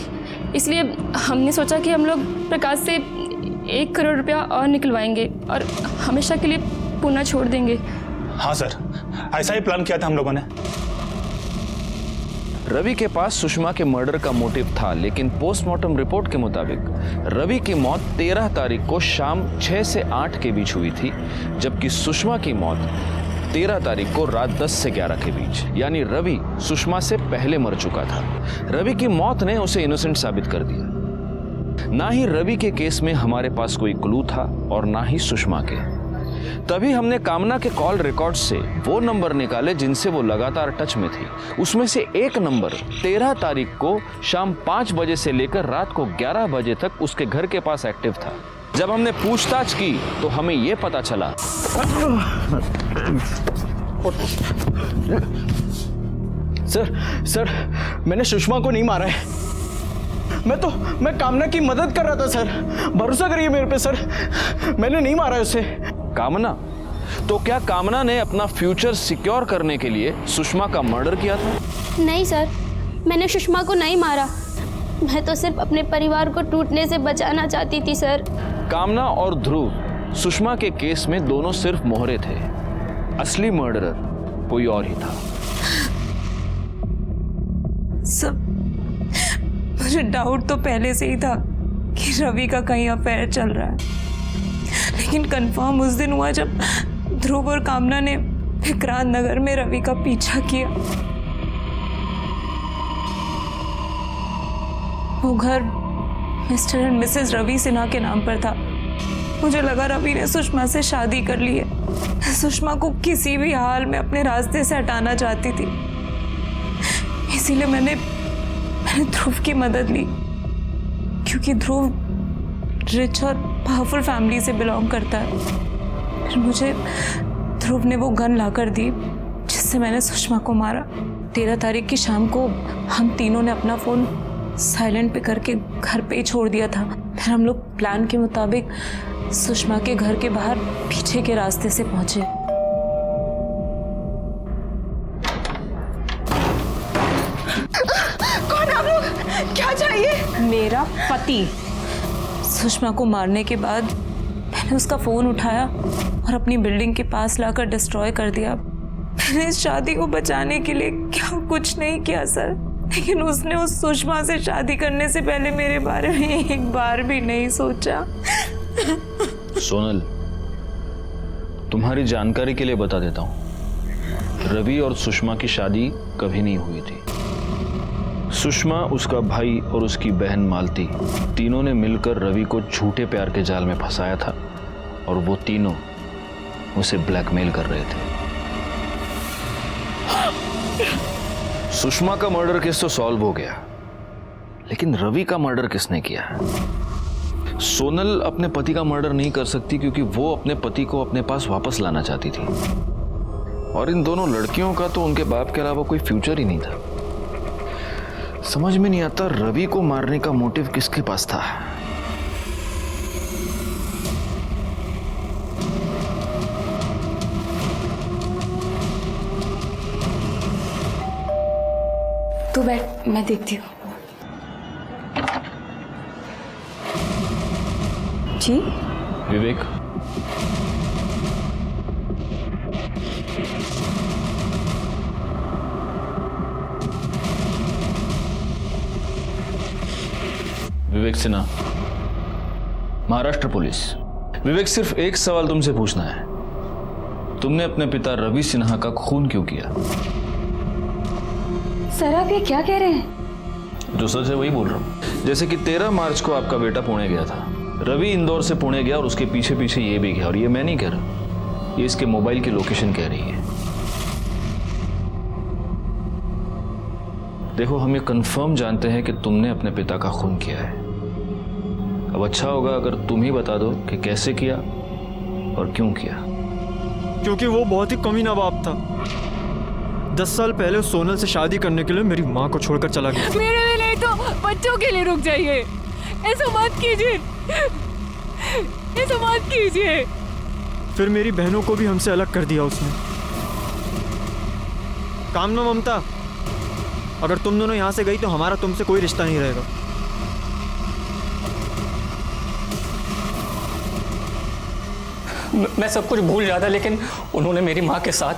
इसलिए हमने सोचा कि हम लोग प्रकाश से 1 करोड़ रुपया और निकलवाएंगे और हमेशा के लिए पूना छोड़ देंगे। हाँ सर, ऐसा ही प्लान किया था हम लोगों ने। रवि के पास सुषमा के मर्डर का मोटिव था, लेकिन पोस्टमार्टम रिपोर्ट के मुताबिक रवि की मौत 13 तारीख को शाम 6 से 8 के बीच हुई थी, जबकि सुषमा की मौत 13 तारीख को रात 10 से 11 के बीच, यानी रवि सुषमा से पहले मर चुका था। रवि की मौत ने उसे इनोसेंट साबित कर दिया। ना ही रवि के केस में हमारे पास कोई क्लू था और ना ही सुषमा के। तभी हमने कामना के कॉल रिकॉर्ड से वो नंबर निकाले जिनसे वो लगातार टच में थी। उसमें से एक नंबर 13 तारीख को शाम 5 बजे से लेकर रात को 11 बजे तक उसके घर के पास एक्टिव था। जब हमने पूछताछ की तो हमें ये पता चला। सर, मैंने सुषमा को नहीं मारा है। मैं कामना की मदद कर रहा था सर, भरोसा करिए मेरे पे सर, मैंने नहीं मारा उसे। कामना? तो क्या कामना ने अपना फ्यूचर सिक्योर करने के लिए सुषमा का मर्डर किया था? नहीं सर, मैंने सुषमा को नहीं मारा, मैं तो सिर्फ अपने परिवार को टूटने से बचाना चाहती थी सर। कामना और ध्रुव सुषमा के केस में दोनों सिर्फ मोहरे थे, असली मर्डरर कोई और ही था। सब मुझे डाउट तो पहले से ही था कि रवि का कहीं अफेयर चल रहा है, लेकिन कंफर्म उस दिन हुआ जब ध्रुव और कामना ने विक्रांत नगर में रवि का पीछा किया। वो घर mister and missus Ravi Sinha के नाम पर था। मुझे लगा रवि ने सुषमा से शादी कर ली है, सुषमा को किसी भी हाल में अपने रास्ते से हटाना चाहती थी, इसीलिए मैंने ध्रुव की मदद ली, क्योंकि ध्रुव रिच और पावरफुल फैमिली से बिलोंग करता है। फिर मुझे ध्रुव ने वो गन लाकर दी जिससे मैंने सुषमा को मारा। 13 तारीख की शाम को हम तीनों ने अपना फ़ोन साइलेंट पे करके घर पे ही छोड़ दिया था। फिर हम लोग प्लान के मुताबिक सुषमा के घर के बाहर पीछे के रास्ते से पहुंचे। कौन आप लोग? क्या चाहिए? मेरा पति। सुषमा को मारने के बाद मैंने उसका फोन उठाया और अपनी बिल्डिंग के पास लाकर डिस्ट्रॉय कर दिया। मैंने इस शादी को बचाने के लिए क्या कुछ नहीं किया सर, लेकिन उसने उस सुषमा से शादी करने से पहले मेरे बारे में एक बार भी नहीं सोचा। सोनल, तुम्हारी जानकारी के लिए बता देता हूँ, रवि और सुषमा की शादी कभी नहीं हुई थी। सुषमा, उसका भाई और उसकी बहन मालती, तीनों ने मिलकर रवि को झूठे प्यार के जाल में फंसाया था और वो तीनों उसे ब्लैकमेल कर रहे थे। सुषमा का मर्डर केस तो सॉल्व हो गया, लेकिन रवि का मर्डर किसने किया? सोनल अपने पति का मर्डर नहीं कर सकती क्योंकि वो अपने पति को अपने पास वापस लाना चाहती थी, और इन दोनों लड़कियों का तो उनके बाप के अलावा कोई फ्यूचर ही नहीं था। समझ में नहीं आता रवि को मारने का मोटिव किसके पास था। तू बैठ, मैं देखती हूँ। जी विवेक, विवेक सिन्हा, महाराष्ट्र पुलिस। विवेक, सिर्फ एक सवाल तुमसे पूछना है, तुमने अपने पिता रवि सिन्हा का खून क्यों किया? सर आप ये क्या कह रहे हैं? जो सच है वही बोल रहा हूँ। जैसे कि 13 मार्च को आपका बेटा पुणे गया था, रवि इंदौर से पुणे गया और उसके पीछे पीछे ये भी गया, और ये मैं नहीं कह रहा, ये इसके मोबाइल की लोकेशन कह रही है। देखो, हम ये कंफर्म जानते हैं कि तुमने अपने पिता का खून किया है। अब अच्छा होगा अगर तुम ही बता दो कि कैसे किया और क्यों किया। क्योंकि वो बहुत ही कमीना बाप था। 10 साल पहले सोनल से शादी करने के लिए मेरी माँ को छोड़कर चला गया। मेरे लिए नहीं तो बच्चों के लिए रुक जाइए, ऐसा मत कीजिए, ऐसा मत कीजिए। फिर मेरी बहनों को भी हमसे अलग कर दिया उसने। काम ना ममता, अगर तुम दोनों यहाँ से गई तो हमारा तुमसे कोई रिश्ता नहीं रहेगा। मैं सब कुछ भूल जाता, लेकिन उन्होंने मेरी माँ के साथ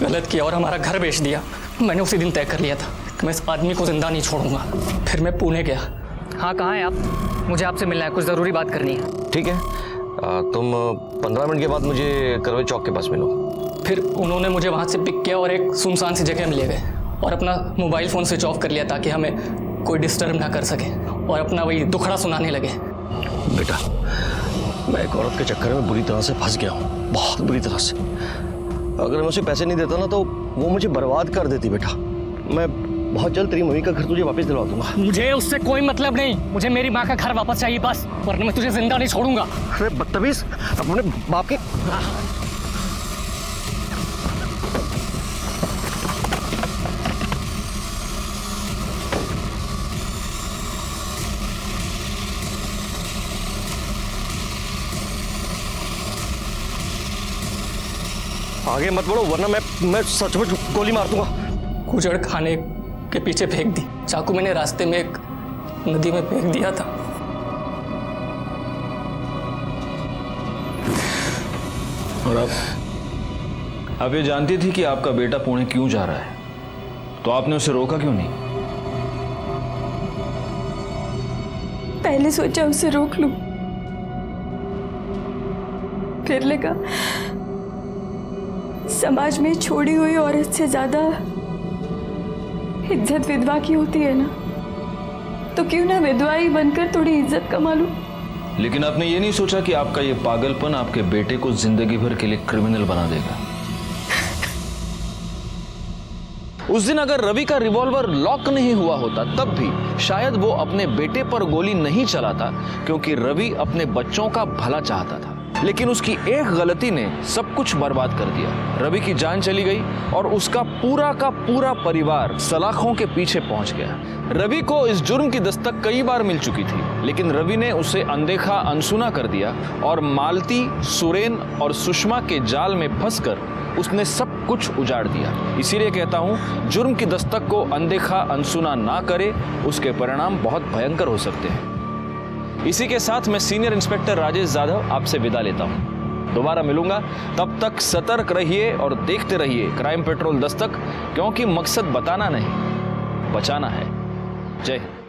गलत किया और हमारा घर बेच दिया। मैंने उसी दिन तय कर लिया था कि मैं इस आदमी को जिंदा नहीं छोड़ूंगा। फिर मैं पुणे गया। हाँ, कहाँ हैं आप? मुझे आपसे मिलना है, कुछ ज़रूरी बात करनी है। ठीक है, तुम 15 मिनट के बाद मुझे करवे चौक के पास मिलो। फिर उन्होंने मुझे वहाँ से पिक किया और एक सुनसान सी जगह में ले गए और अपना मोबाइल फ़ोन स्विच ऑफ कर लिया ताकि हमें कोई डिस्टर्ब ना कर सके, और अपना वही दुखड़ा सुनाने लगे। बेटा, मैं एक औरत के चक्कर में बुरी तरह से फंस गया हूँ, बहुत बुरी तरह से। अगर मैं उसे पैसे नहीं देता ना तो वो मुझे बर्बाद कर देती। बेटा, मैं बहुत जल्द तेरी मम्मी का घर तुझे वापस दिलवा दूंगा। मुझे उससे कोई मतलब नहीं, मुझे मेरी माँ का घर वापस चाहिए बस, वरना मैं तुझे जिंदा नहीं छोड़ूंगा। अरे बदतमीज, अपने बाप के। आगे मत बढ़ो वरना मैं सचमुच गोली मार दूंगा। कुचड़ खाने के पीछे फेंक दी, चाकू मैंने रास्ते में एक नदी में फेंक दिया था। और अब ये जानती थी कि आपका बेटा पुणे क्यों जा रहा है, तो आपने उसे रोका क्यों नहीं? पहले सोचा उसे रोक लूं, फिर लगा समाज में छोड़ी हुई औरत से ज्यादा इज्जत विधवा की होती है ना, तो क्यों ना विधवा ही बनकर थोड़ी इज्जत कमा लूं। लेकिन आपने ये नहीं सोचा कि आपका ये पागलपन आपके बेटे को जिंदगी भर के लिए क्रिमिनल बना देगा। उस दिन अगर रवि का रिवॉल्वर लॉक नहीं हुआ होता तब भी शायद वो अपने बेटे पर गोली नहीं चलाता, क्योंकि रवि अपने बच्चों का भला चाहता था। लेकिन उसकी एक गलती ने सब कुछ बर्बाद कर दिया। रवि की जान चली गई और उसका पूरा का पूरा परिवार सलाखों के पीछे पहुंच गया। रवि को इस जुर्म की दस्तक कई बार मिल चुकी थी, लेकिन रवि ने उसे अनदेखा अनसुना कर दिया और मालती, सुरेन और सुषमा के जाल में फंसकर उसने सब कुछ उजाड़ दिया। इसीलिए कहता हूं, जुर्म की दस्तक को अनदेखा अनसुना ना करे, उसके परिणाम बहुत भयंकर हो सकते हैं। इसी के साथ मैं सीनियर इंस्पेक्टर राजेश जाधव आपसे विदा लेता हूं। दोबारा मिलूंगा, तब तक सतर्क रहिए और देखते रहिए क्राइम पेट्रोल दस्तक, क्योंकि मकसद बताना नहीं, बचाना है। जय हिंद।